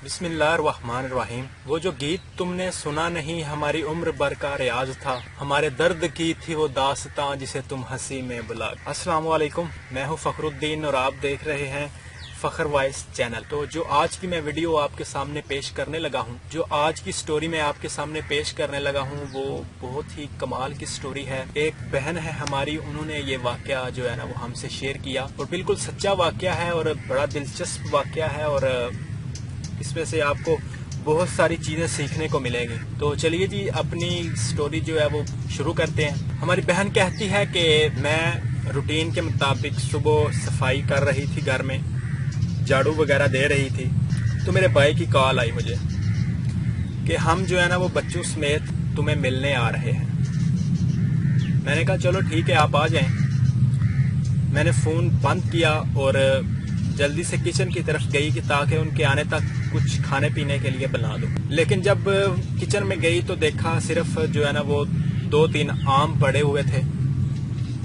बिस्मिल्लाहिर्रहमानिर्रहीम। वो जो गीत तुमने सुना नहीं हमारी उम्र भर का रियाज था, हमारे दर्द की थी वो दास्तां जिसे तुम हंसी में बुला। अस्सलाम वालेकुम, मैं हूँ फखरुद्दीन और आप देख रहे हैं फखर वॉइस चैनल। तो जो आज की मैं वीडियो आपके सामने पेश करने लगा हूँ, जो आज की स्टोरी मैं आपके सामने पेश करने लगा हूँ, वो बहुत ही कमाल की स्टोरी है। एक बहन है हमारी, उन्होंने ये वाकया जो है ना वो हमसे शेयर किया और बिल्कुल सच्चा वाकया है और बड़ा दिलचस्प वाकया है और इसमें से आपको बहुत सारी चीजें सीखने को मिलेंगी। तो चलिए जी, अपनी स्टोरी जो है वो शुरू करते हैं। हमारी बहन कहती है कि मैं रूटीन के मुताबिक सुबह सफाई कर रही थी, घर में झाड़ू वगैरह दे रही थी, तो मेरे भाई की कॉल आई मुझे कि हम जो है ना वो बच्चों समेत तुम्हें मिलने आ रहे हैं। मैंने कहा चलो ठीक है, आप आ जाएं। मैंने फोन बंद किया और जल्दी से किचन की तरफ गई कि ताकि उनके आने तक कुछ खाने पीने के लिए बना दूं। लेकिन जब किचन में गई तो देखा सिर्फ जो है ना वो 2-3 आम पड़े हुए थे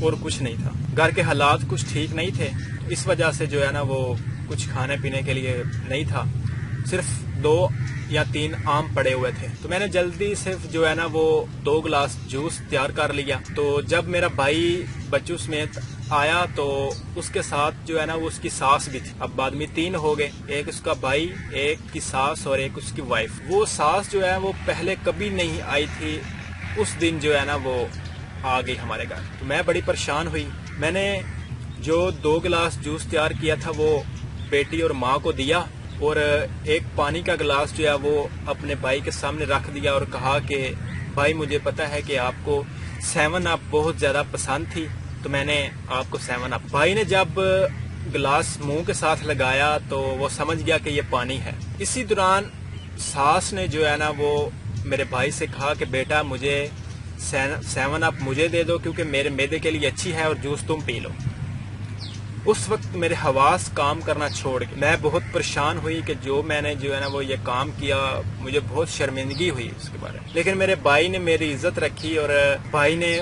और कुछ नहीं था। घर के हालात कुछ ठीक नहीं थे, इस वजह से जो है ना वो कुछ खाने पीने के लिए नहीं था, सिर्फ 2 या 3 आम पड़े हुए थे। तो मैंने जल्दी से जो है ना वो 2 गिलास जूस तैयार कर लिया। तो जब मेरा भाई बच्चों समेत आया तो उसके साथ जो है ना वो उसकी सास भी थी। अब आदमी 3 हो गए, एक उसका भाई, एक की सास और एक उसकी वाइफ। वो सास जो है वो पहले कभी नहीं आई थी, उस दिन जो है ना वो आ गई हमारे घर। तो मैं बड़ी परेशान हुई। मैंने जो 2 गिलास जूस तैयार किया था वो बेटी और माँ को दिया और एक पानी का गिलास जो है वो अपने भाई के सामने रख दिया और कहा कि भाई मुझे पता है कि आपको 7 अप बहुत ज्यादा पसंद थी, तो मैंने आपको 7 अप। भाई ने जब गिलास मुंह के साथ लगाया तो वो समझ गया कि ये पानी है। इसी दौरान सास ने जो है ना वो मेरे भाई से कहा कि बेटा मुझे 7 अप मुझे दे दो, क्योंकि मेरे मैदे के लिए अच्छी है और जूस तुम पी लो। उस वक्त मेरे हवास काम करना छोड़ के मैं बहुत परेशान हुई कि जो मैंने जो है ना वो ये काम किया, मुझे बहुत शर्मिंदगी हुई उसके बारे में। लेकिन मेरे भाई ने मेरी इज्जत रखी और भाई ने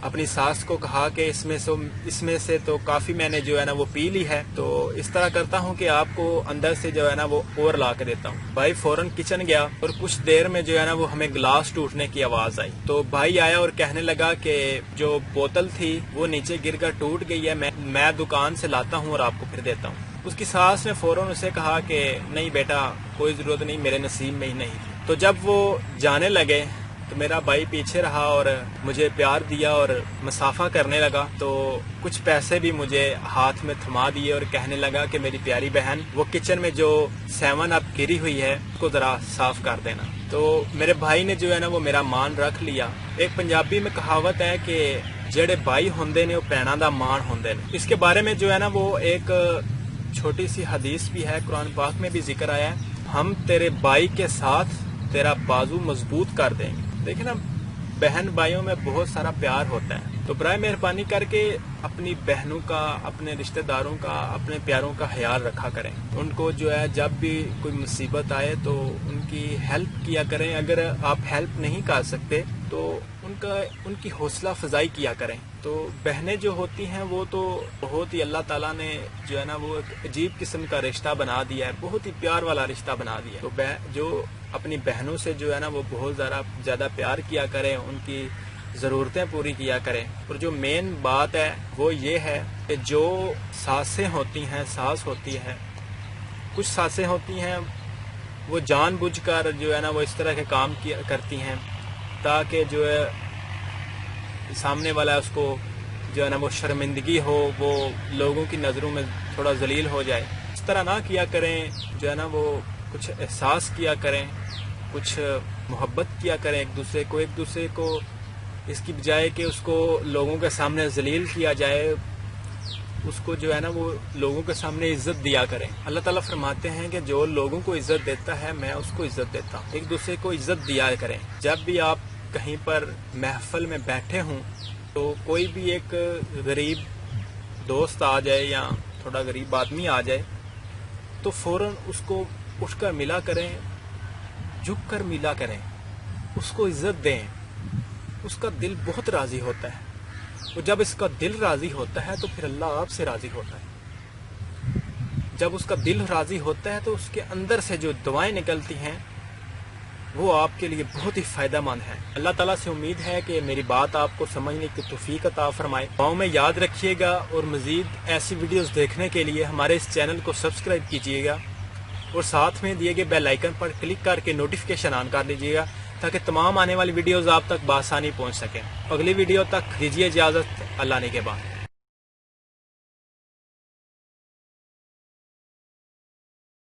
अपनी सास को कहा कि इसमें से तो काफी मैंने जो है ना वो पी ली है, तो इस तरह करता हूँ कि आपको अंदर से जो है ना वो और ला के देता हूँ। भाई फौरन किचन गया और कुछ देर में जो है ना वो हमें गिलास टूटने की आवाज आई। तो भाई आया और कहने लगा कि जो बोतल थी वो नीचे गिरकर टूट गई है, मैं दुकान से लाता हूँ और आपको फिर देता हूँ। उसकी सास ने फौरन उसे कहा कि नहीं बेटा, कोई जरूरत नहीं, मेरे नसीब में ही नहीं थी। तो जब वो जाने लगे तो मेरा भाई पीछे रहा और मुझे प्यार दिया और मसाफा करने लगा। तो कुछ पैसे भी मुझे हाथ में थमा दिए और कहने लगा कि मेरी प्यारी बहन, वो किचन में जो 7 अप गिरी हुई है उसको जरा साफ कर देना। तो मेरे भाई ने जो है ना वो मेरा मान रख लिया। एक पंजाबी में कहावत है कि जेड़े भाई होंदे ने वो भैणां दा मान होंदे ने। इसके बारे में जो है ना वो एक छोटी सी हदीस भी है, कुरान पाक में भी जिक्र आया है, हम तेरे भाई के साथ तेरा बाजू मजबूत कर देंगे। देखिए ना, बहन भाइयों में बहुत सारा प्यार होता है। तो बराए मेहरबानी करके अपनी बहनों का, अपने रिश्तेदारों का, अपने प्यारों का ख्याल रखा करें। उनको जो है जब भी कोई मुसीबत आए तो उनकी हेल्प किया करें। अगर आप हेल्प नहीं कर सकते तो उनकी हौसला अफजाई किया करें। तो बहनें जो होती हैं वो तो बहुत ही अल्लाह ताला ने जो है ना वो एक अजीब किस्म का रिश्ता बना दिया है, बहुत ही प्यार वाला रिश्ता बना दिया है। तो जो अपनी बहनों से जो है ना वो बहुत ज्यादा प्यार किया करें, उनकी ज़रूरतें पूरी किया करें। और जो मेन बात है वो ये है कि जो सासें होती हैं, सास होती है, कुछ सासें होती हैं वो जानबूझकर जो है ना वो इस तरह के काम करती हैं ताकि जो है सामने वाला उसको जो है ना वो शर्मिंदगी हो, वो लोगों की नज़रों में थोड़ा जलील हो जाए। इस तरह ना किया करें, जो है ना वो कुछ एहसास किया करें, कुछ मोहब्बत किया करें एक दूसरे को इसकी बजाय कि उसको लोगों के सामने जलील किया जाए, उसको जो है ना वो लोगों के सामने इज्जत दिया करें। अल्लाह ताला फरमाते हैं कि जो लोगों को इज्जत देता है मैं उसको इज्जत देता हूँ। एक दूसरे को इज्जत दिया करें। जब भी आप कहीं पर महफिल में बैठे हों तो कोई भी एक गरीब दोस्त आ जाए या थोड़ा गरीब आदमी आ जाए तो फौरन उसको उठकर मिला करें, झुक कर मिला करें, उसको इज्जत दें। उसका दिल बहुत राजी होता है और जब इसका दिल राजी होता है तो फिर अल्लाह आपसे राजी होता है। جب اس کا دل راضی ہوتا ہے تو اس کے اندر سے جو دعائیں نکلتی ہیں وہ آپ کے لیے بہت ہی فائدہ مند ہیں۔ اللہ تعالیٰ سے امید ہے کہ میری بات آپ کو سمجھنے کی توفیق عطا فرمائے۔ دعاؤں میں یاد رکھیے گا، اور مزید ایسی ویڈیوز دیکھنے کے لیے ہمارے اس چینل کو سبسکرائب کیجیے گا، اور ساتھ میں دیے گئے بیل آئیکن پر کلک کر کے نوٹیفیکیشن آن کر لیجیے گا تاکہ تمام آنے والی ویڈیوز آپ تک بآسانی پہنچ سکیں۔ اگلی ویڈیو تک دیجیے اجازت، اللہ نے کے بعد۔